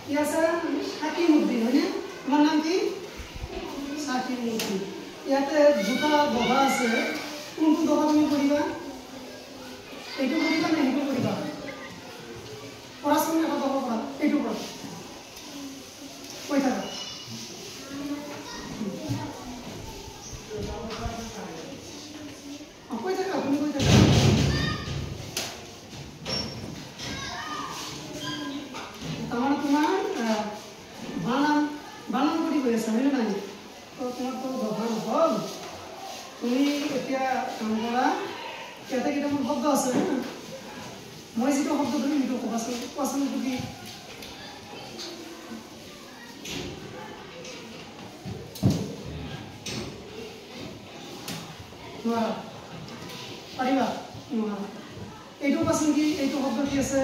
ইয়াছে শাকিমউদ্দিন হয়নে তোমাৰ নাম কি শাকিমউদ্দিন ইয়াতে দুটা দফা আছে কোনটো দফা তুমি কৰিবা এইটো কৰিবা নে এইটো কৰিবা পৰাচোন এটা দফা কৰা এইটো কৰা কৈ থাকা কৈ থাকা আপুনি কৈ থাকা তাৰমানে তোমাৰ বানান কৰি গৈ আছে হয়নে নাই তো তোমাক তো দফা নহ'ল তুমি এতিয়া কাম কৰা ইয়াতে কেইটামান শব্দ আছে মই যিটো শব্দ তুমি সেইটো ক'বাচোন কোৱাচোন এইটো কি নোৱাৰা পাৰিবা নোৱাৰা এইটো কোৱাচোন কি এইটো শব্দ কি আছে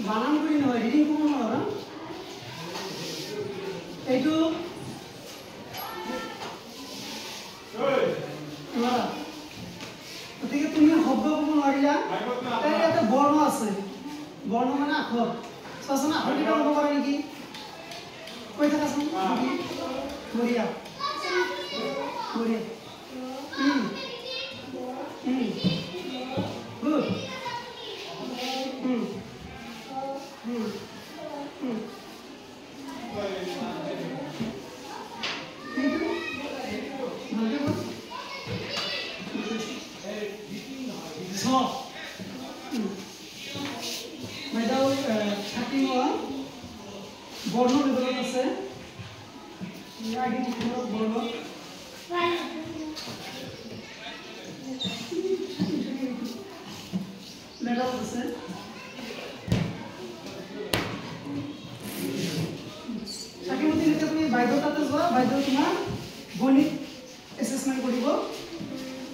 বানান কৰি নহয় ৰিডিং কৰিব নোৱাৰা এইটো নোৱাৰা গতিকে তুমি শব্দ ক'ব নোৱাৰিলা ইয়াতে বৰ্ণ আছে বৰ্ণ মানে আখৰ চোৱাচোন আখৰ কেইটা ক'ব পাৰা নেকি কৈ থাকাচোন বঢ়িয়া বঢ়িয়া গুড বাইদেউ থাকিমা বৰ্ণ লেভেলত আছে বৰ্ণ লেভেলত আছে থাকিমুদ্দিন এতিয়া তুমি বাইদেউ তাতে যোৱা বাইদেউ তোমাৰ গণিত এছেছমেণ্ট কৰিব